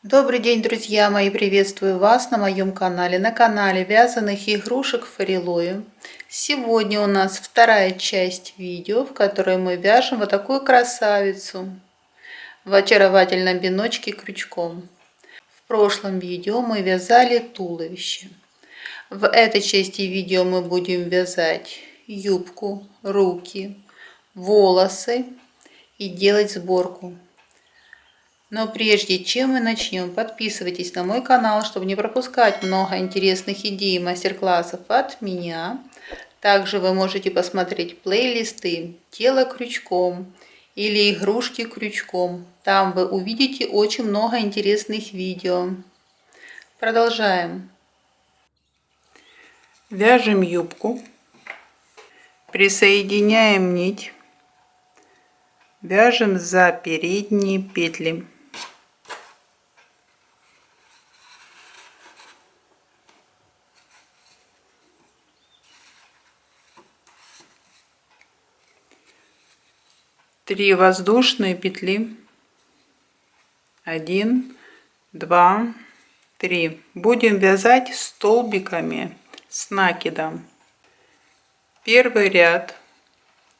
Добрый день, друзья мои! Приветствую вас на моем канале, на канале вязаных игрушек Фарилою. Сегодня у нас вторая часть видео, в которой мы вяжем вот такую красавицу в очаровательном веночке крючком. В прошлом видео мы вязали туловище. В этой части видео мы будем вязать юбку, руки, волосы и делать сборку. Но прежде чем мы начнем, подписывайтесь на мой канал, чтобы не пропускать много интересных идей и мастер-классов от меня. Также вы можете посмотреть плейлисты «Тело крючком» или «Игрушки крючком». Там вы увидите очень много интересных видео. Продолжаем. Вяжем юбку, присоединяем нить, вяжем за передние петли. Три воздушные петли. 1, 2, 3. Будем вязать столбиками с накидом. Первый ряд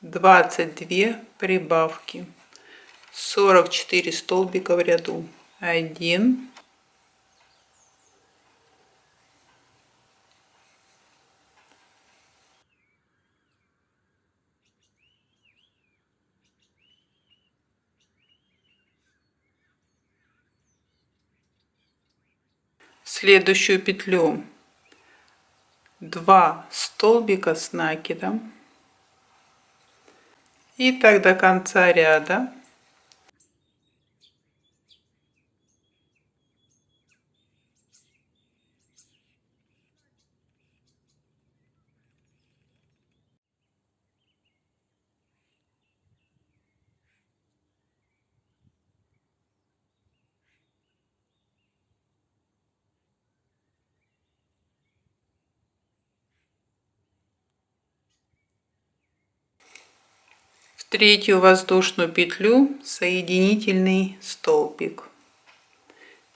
22 прибавки, 44 столбика в ряду. 1, в следующую петлю 2 столбика с накидом, и так до конца ряда. В третью воздушную петлю соединительный столбик.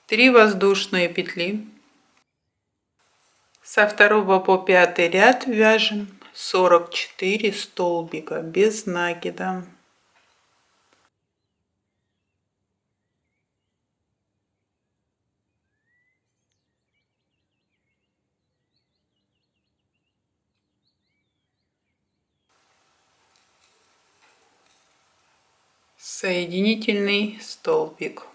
3 воздушные петли. Со 2 по 5 ряд вяжем 44 столбика без накида. Соединительный столбик.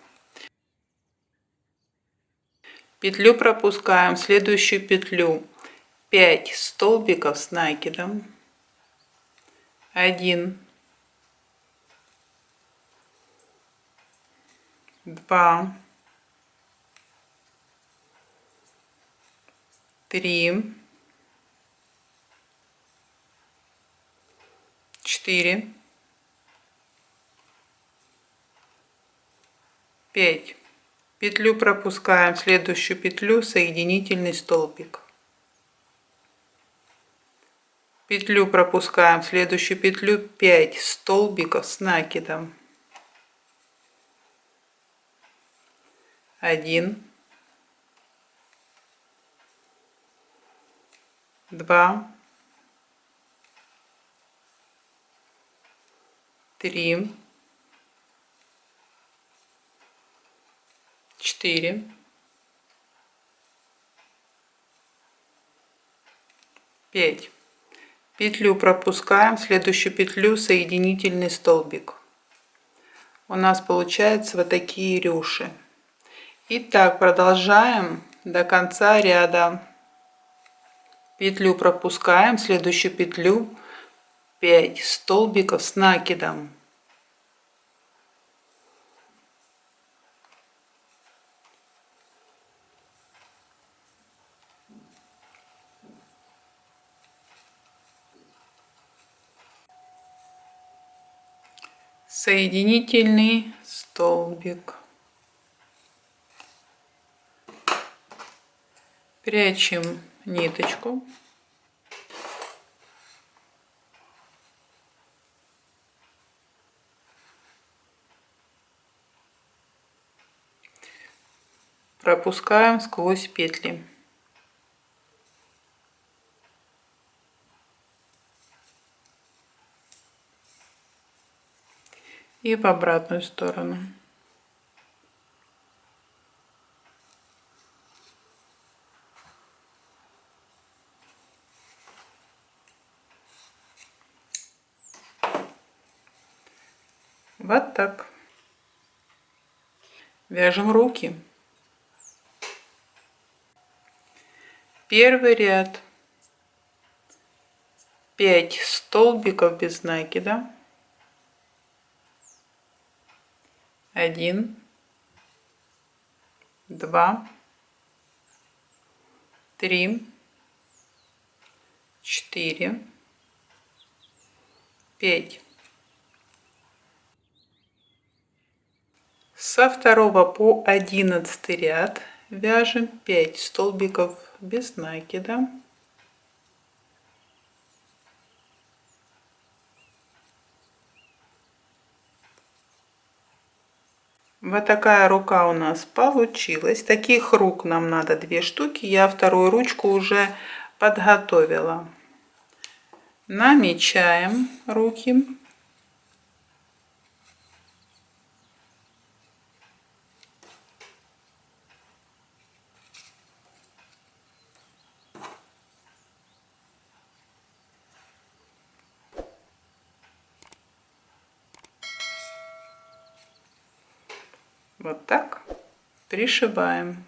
Петлю пропускаем, в следующую петлю 5 столбиков с накидом. 1, 2, 3, 4, 5. Петлю пропускаем, в следующую петлю соединительный столбик. Петлю пропускаем, в следующую петлю 5 столбиков с накидом. 1, 2, 3, 4, 5. Петлю пропускаем, в следующую петлю соединительный столбик. У нас получаются вот такие рюши. Итак, продолжаем до конца ряда. Петлю пропускаем, в следующую петлю 5 столбиков с накидом. Соединительный столбик. Прячем ниточку. пропускаем сквозь петли. И в обратную сторону. Вот так. Вяжем руки. Первый ряд 5 столбиков без накида. 1, 2, 3, 4, 5. Со 2 по 11 ряд вяжем 5 столбиков без накида. Вот такая рука у нас получилась. Таких рук нам надо 2 штуки. Я вторую ручку уже подготовила. Намечаем руки. Вот так пришиваем.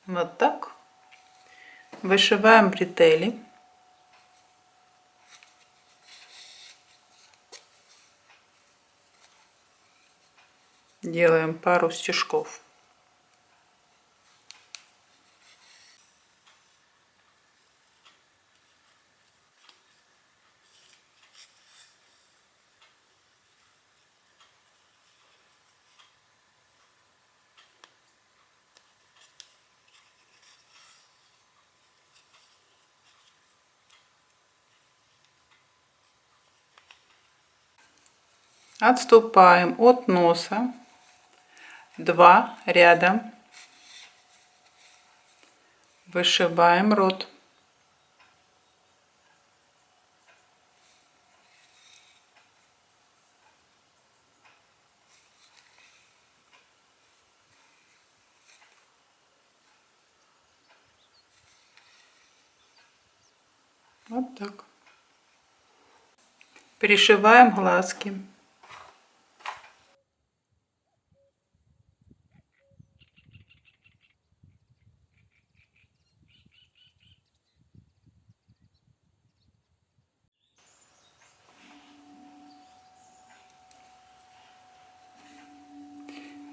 Вот так. Вышиваем бретели. Делаем пару стежков. Отступаем от носа 2 ряда. Вышиваем рот. Вот так. Пришиваем глазки.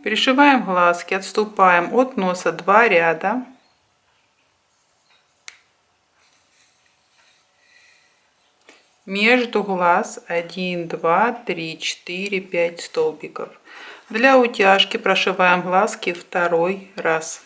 Пришиваем глазки, отступаем от носа 2 ряда. Между глаз 1, 2, 3, 4, 5 столбиков. Для утяжки прошиваем глазки второй раз.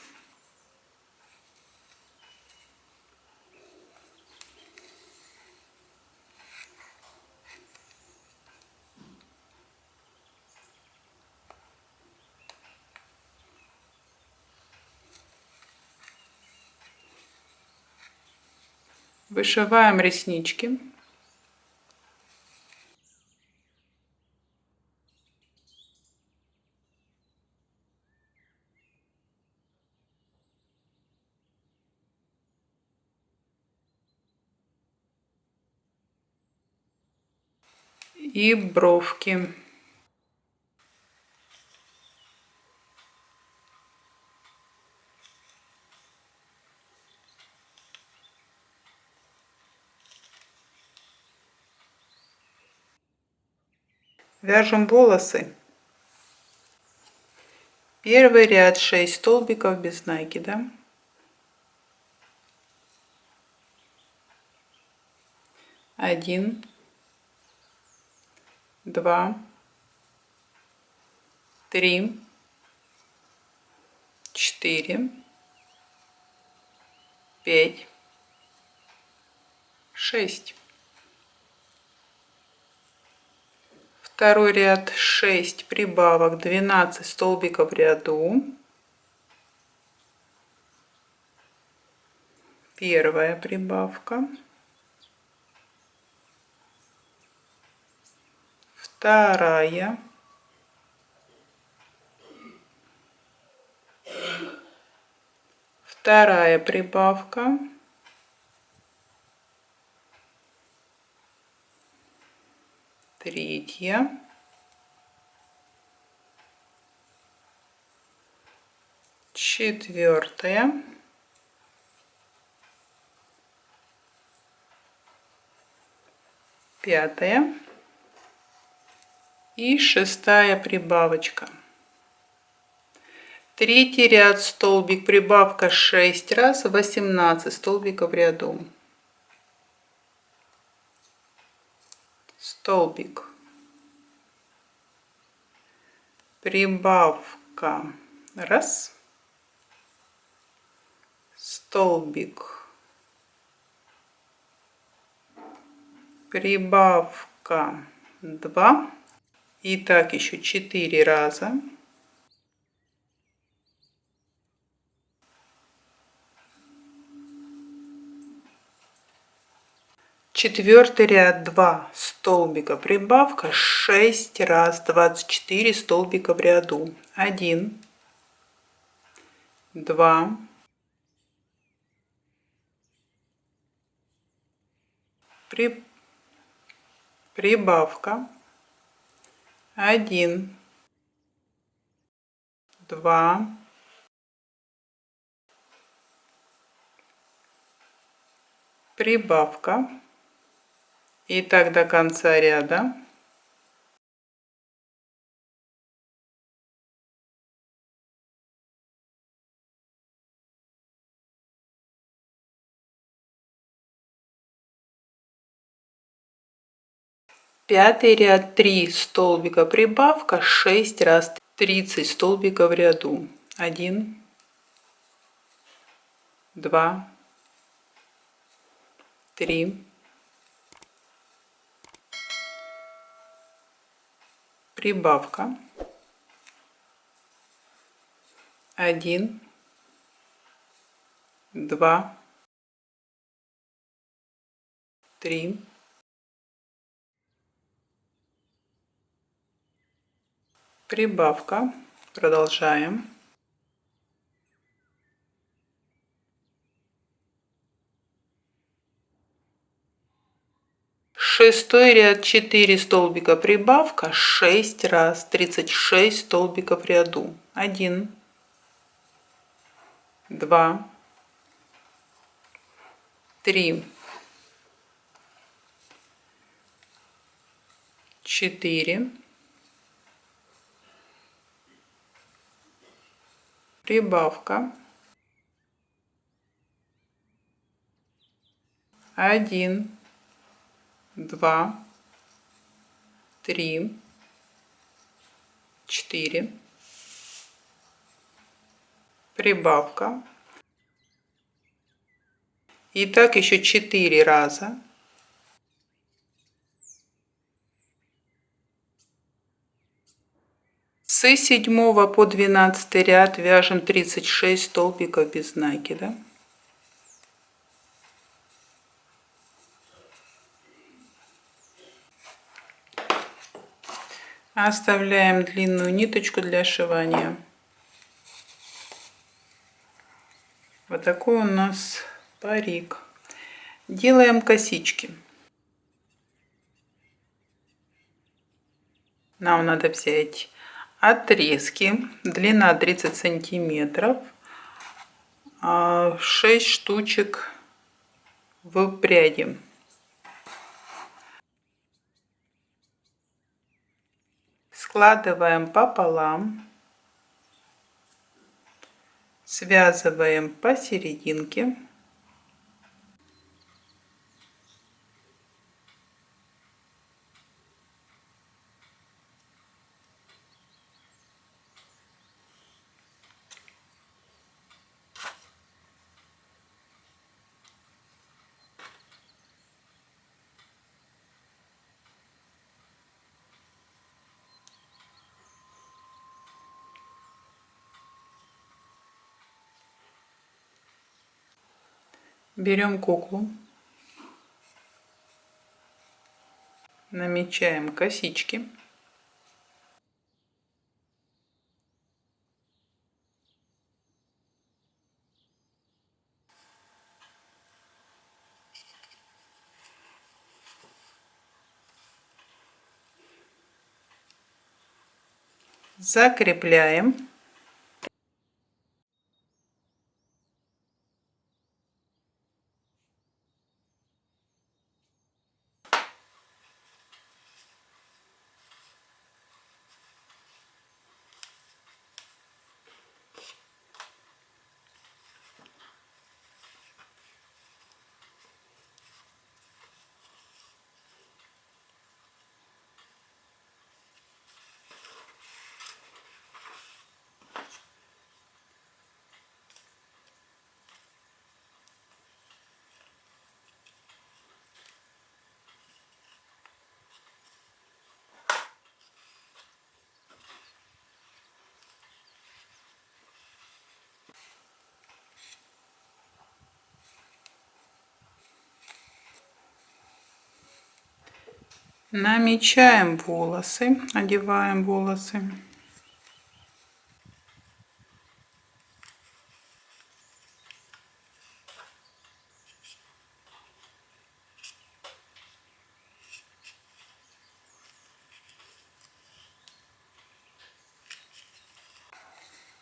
Вышиваем реснички. И бровки. Вяжем волосы. Первый ряд 6 столбиков без накида. 1, 2, 3, 4, 5, 6. Второй ряд 6 прибавок, 12 столбиков в ряду. Первая прибавка. Вторая. Вторая прибавка. Третья. Четвертая. Пятая. И шестая прибавочка. Третий ряд столбик, прибавка 6 раз, 18 столбиков в ряду. Столбик, прибавка 1, столбик, прибавка 2, и так еще 4 раза. Четвертый ряд 2 столбика, прибавка 6 раз, 24 столбика в ряду. 1, 2, прибавка 1, 2, прибавка, и так до конца ряда. Пятый ряд 3 столбика, прибавка 6 раз, 30 столбиков в ряду. 1, 2, 3, прибавка 1, 2, 3, прибавка. Продолжаем. Шестой ряд 4 столбика, прибавка 6 раз, 36 столбиков в ряду. 1, 2, 3, 4, прибавка 1, 2, 3, 4, прибавка, и так еще 4 раза. С 7 по 12 ряд вяжем 36 столбиков без накида. Оставляем длинную ниточку для сшивания. Вот такой у нас парик. Делаем косички. Нам надо взять отрезки, длина 30 сантиметров, 6 штучек в пряди. Складываем пополам, связываем посерединке. Берем куклу, намечаем косички. Закрепляем. Намечаем волосы, одеваем волосы.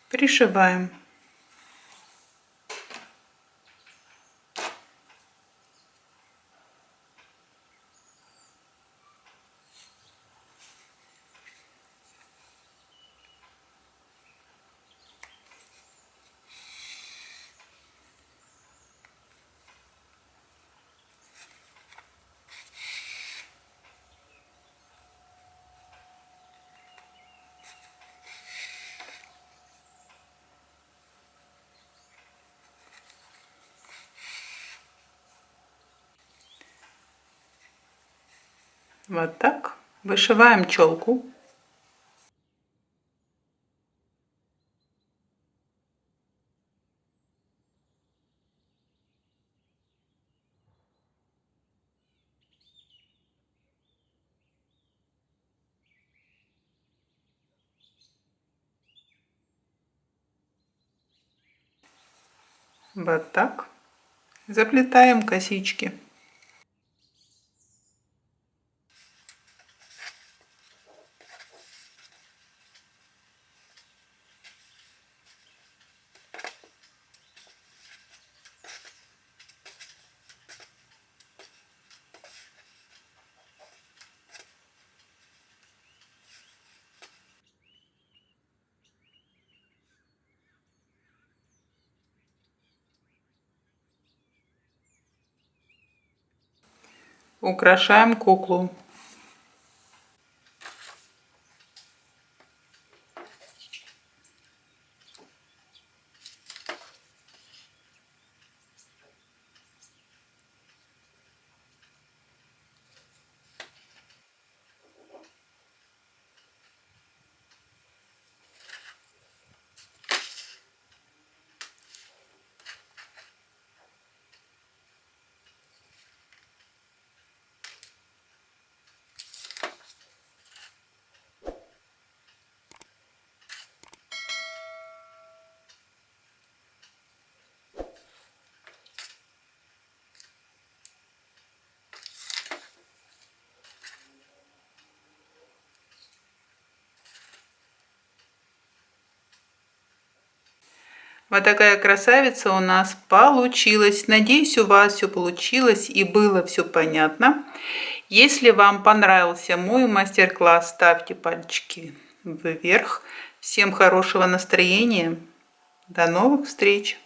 Пришиваем. Вот так. Вышиваем челку. Вот так. Заплетаем косички. Украшаем куклу. Вот такая красавица у нас получилась. Надеюсь, у вас все получилось и было все понятно. Если вам понравился мой мастер-класс, ставьте пальчики вверх. Всем хорошего настроения. До новых встреч!